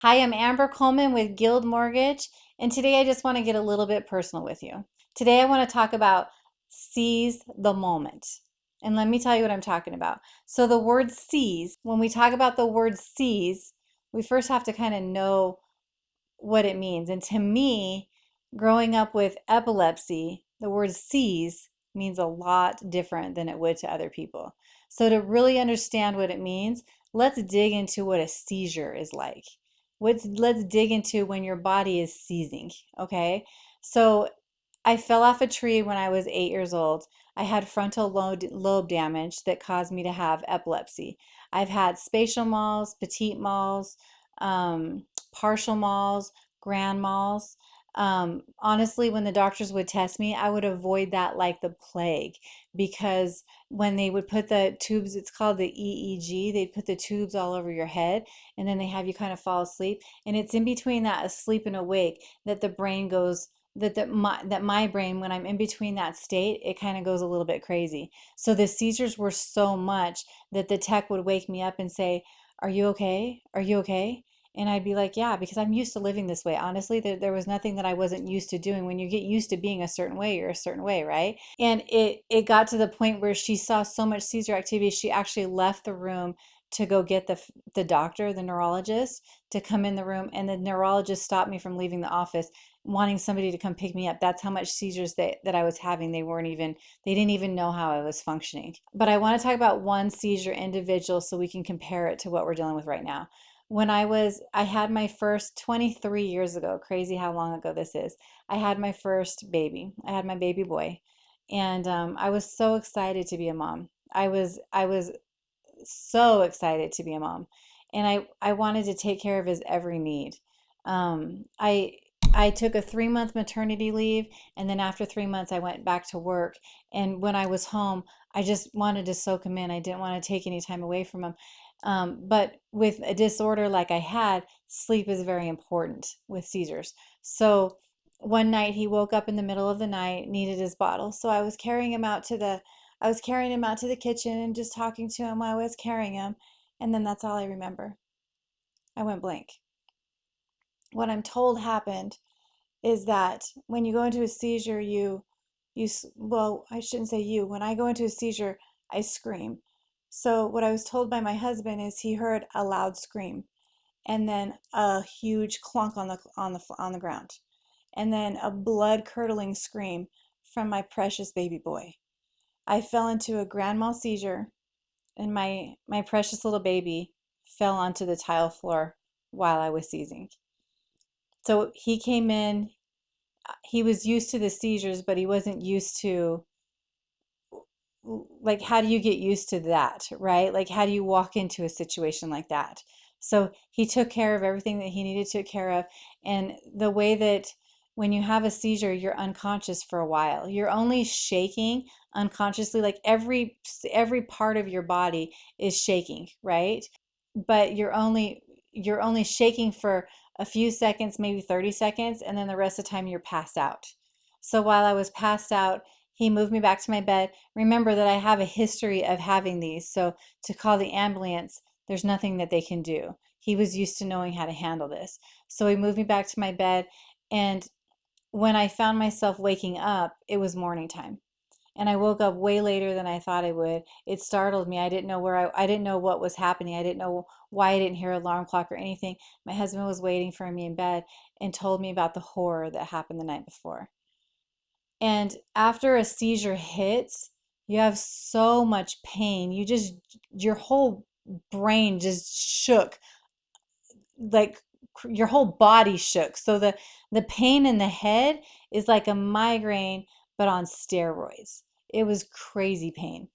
Hi, I'm Amber Coleman with Guild Mortgage, and today I just want to get a little bit personal with you. Today I want to talk about seize the moment. And let me tell you what I'm talking about. So, the word seize, when we talk about the word seize, we first have to kind of know what it means. And to me, growing up with epilepsy, the word seize means a lot different than it would to other people. So, to really understand what it means, let's dig into what a seizure is like. Let's dig into when your body is seizing, okay? So, I fell off a tree when I was 8 years old. I had frontal lobe damage that caused me to have epilepsy. I've had spatial malls, petit malls, partial malls, grand malls. Honestly, when the doctors would test me, I would avoid that like the plague because when they would put the tubes, it's called the EEG, they'd put the tubes all over your head and then they have you kind of fall asleep. And it's in between that asleep and awake that the brain goes that my brain, when I'm in between that state, it kind of goes a little bit crazy. So the seizures were so much that the tech would wake me up and say, "Are you okay? Are you okay?" And I'd be like, "Yeah," because I'm used to living this way. Honestly, there was nothing that I wasn't used to doing. When you get used to being a certain way, you're a certain way, right? And it got to the point where she saw so much seizure activity, she actually left the room to go get the doctor, the neurologist, to come in the room, and the neurologist stopped me from leaving the office wanting somebody to come pick me up. That's how much seizures that I was having. They didn't even know how I was functioning. But I want to talk about one seizure individual so we can compare it to what we're dealing with right now. I had my first 23 years ago, crazy how long ago this is. I had my first baby. I had my baby boy. And I was so excited to be a mom. I was so excited to be a mom. And I wanted to take care of his every need. I took a 3 month maternity leave, and then after 3 months, I went back to work. And when I was home, I just wanted to soak him in. I didn't want to take any time away from him. But with a disorder like I had, sleep is very important with seizures. So one night he woke up in the middle of the night, needed his bottle. So I was carrying him out to the kitchen and just talking to him while I was carrying him. And then that's all I remember. I went blank. What I'm told happened is that when you go into a seizure, well, I shouldn't say you. When I go into a seizure, I scream. So what I was told by my husband is he heard a loud scream and then a huge clunk on the ground and then a blood-curdling scream from my precious baby boy. I fell into a grand mal seizure and my precious little baby fell onto the tile floor while I was seizing. So he came in, he was used to the seizures, but he wasn't used to, like, how do you get used to that, right? Like, how do you walk into a situation like that? So he took care of everything that he needed to take care of. And the way that when you have a seizure, you're unconscious for a while. You're only shaking unconsciously, like every part of your body is shaking, right? But you're only shaking for a few seconds, maybe 30 seconds, and then the rest of the time you're passed out. So while I was passed out, he moved me back to my bed. Remember that I have a history of having these, so to call the ambulance, there's nothing that they can do. He was used to knowing how to handle this. So he moved me back to my bed, and when I found myself waking up, it was morning time. And I woke up way later than I thought I would. It startled me. I didn't know what was happening. I didn't know why I didn't hear an alarm clock or anything. My husband was waiting for me in bed and told me about the horror that happened the night before. And after a seizure hits, you have so much pain. Your whole brain just shook, like your whole body shook. So the pain in the head is like a migraine, but on steroids. It was crazy pain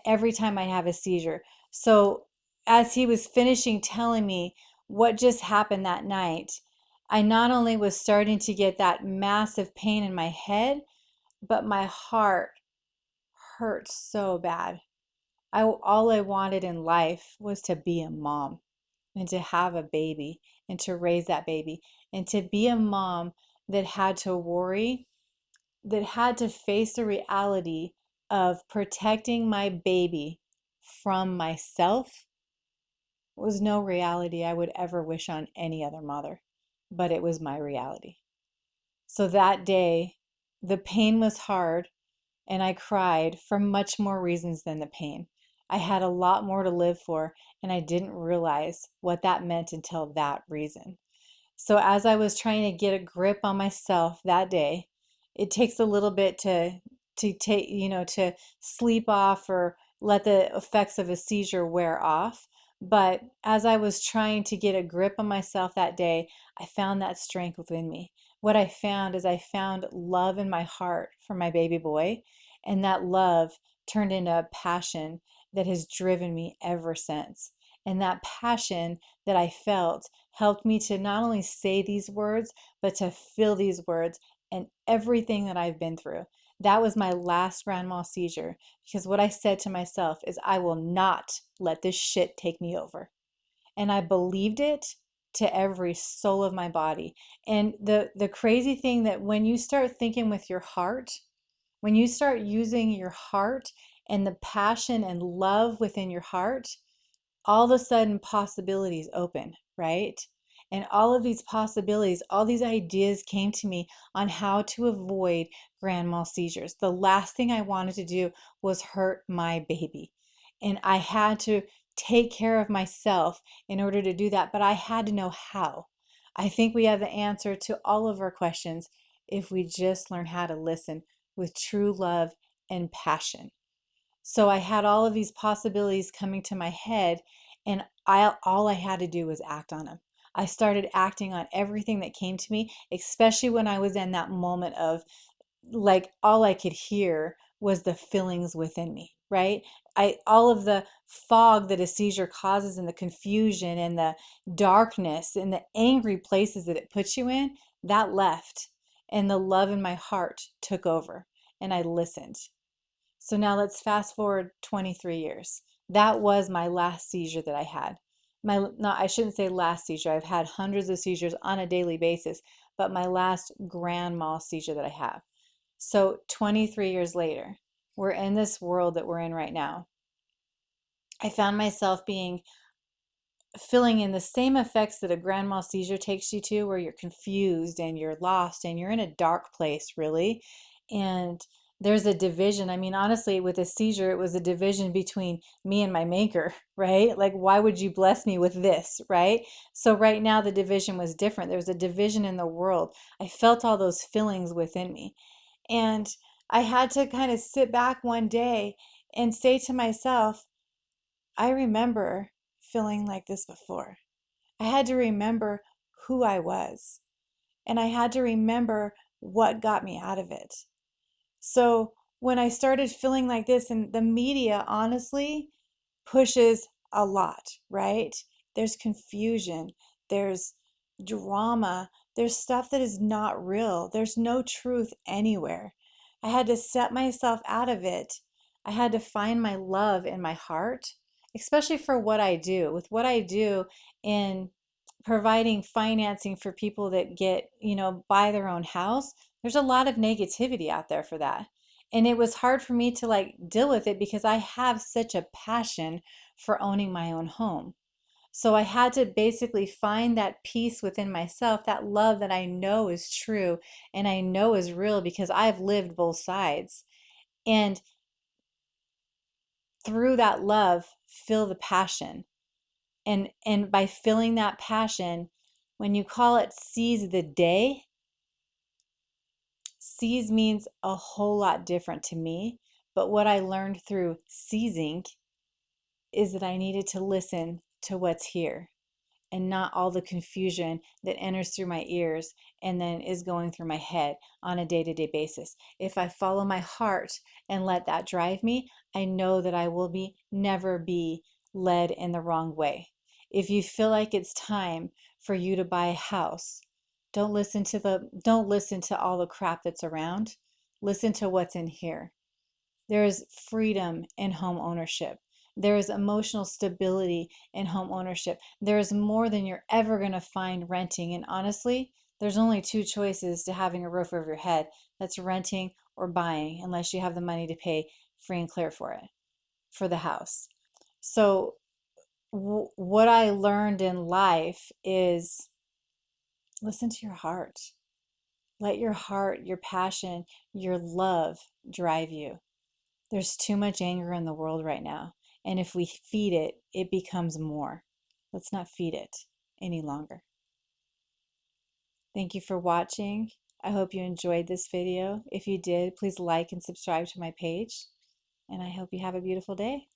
every time I have a seizure. So as he was finishing telling me what just happened that night, I not only was starting to get that massive pain in my head, but my heart hurt so bad. All I wanted in life was to be a mom and to have a baby and to raise that baby and to be a mom that had to worry, that had to face the reality of protecting my baby from myself was no reality I would ever wish on any other mother, but it was my reality. So that day, the pain was hard and I cried for much more reasons than the pain. I had a lot more to live for, and I didn't realize what that meant until that reason. So as I was trying to get a grip on myself that day, it takes a little bit to take, to sleep off or let the effects of a seizure wear off. But as I was trying to get a grip on myself that day, I found that strength within me. What I found is I found love in my heart for my baby boy, and that love turned into a passion that has driven me ever since. And that passion that I felt helped me to not only say these words, but to feel these words and everything that I've been through. That was my last grand mal seizure because what I said to myself is, I will not let this shit take me over. And I believed it to every soul of my body. And the crazy thing that when you start thinking with your heart, when you start using your heart and the passion and love within your heart, all of a sudden possibilities open, right? And all of these possibilities, all these ideas came to me on how to avoid grand mal seizures. The last thing I wanted to do was hurt my baby. And I had to take care of myself in order to do that, but I had to know how. I think we have the answer to all of our questions if we just learn how to listen with true love and passion. So I had all of these possibilities coming to my head, and all I had to do was act on them. I started acting on everything that came to me, especially when I was in that moment of like all I could hear was the feelings within me, right? I all of the fog that a seizure causes and the confusion and the darkness and the angry places that it puts you in, that left. And the love in my heart took over and I listened. So now let's fast forward 23 years. That was my last seizure that I had. No, I shouldn't say last seizure. I've had hundreds of seizures on a daily basis, but my last grand mal seizure that I have. So 23 years later, we're in this world that we're in right now. I found myself feeling in the same effects that a grand mal seizure takes you to, where you're confused and you're lost and you're in a dark place, really. And there's a division. I mean, honestly, with a seizure, it was a division between me and my maker, right? Like, why would you bless me with this, right? So, right now, the division was different. There was a division in the world. I felt all those feelings within me. And I had to kind of sit back one day and say to myself, I remember feeling like this before. I had to remember who I was, and I had to remember what got me out of it. So when I started feeling like this, and the media honestly pushes a lot, right? There's confusion, there's drama, there's stuff that is not real, there's no truth anywhere. I had to set myself out of it. I had to find my love in my heart, especially for what I do. With what I do in providing financing for people that buy their own house, there's a lot of negativity out there for that. And it was hard for me to like deal with it because I have such a passion for owning my own home. So I had to basically find that peace within myself, that love that I know is true and I know is real because I've lived both sides. And through that love, feel the passion. And by feeling that passion, when you call it seize the day, seize means a whole lot different to me. But what I learned through seizing is that I needed to listen to what's here and not all the confusion that enters through my ears and then is going through my head on a day-to-day basis. If I follow my heart and let that drive me, I know that I will never be led in the wrong way. If you feel like it's time for you to buy a house, don't listen to all the crap that's around. Listen to what's in here. There is freedom in home ownership. There is emotional stability in home ownership. There is more than you're ever going to find renting. And honestly, there's only two choices to having a roof over your head. That's renting or buying, unless you have the money to pay free and clear for it, for the house. So what I learned in life is listen to your heart. Let your heart, your passion, your love drive you. There's too much anger in the world right now. And if we feed it, it becomes more. Let's not feed it any longer. Thank you for watching. I hope you enjoyed this video. If you did, please like and subscribe to my page. And I hope you have a beautiful day.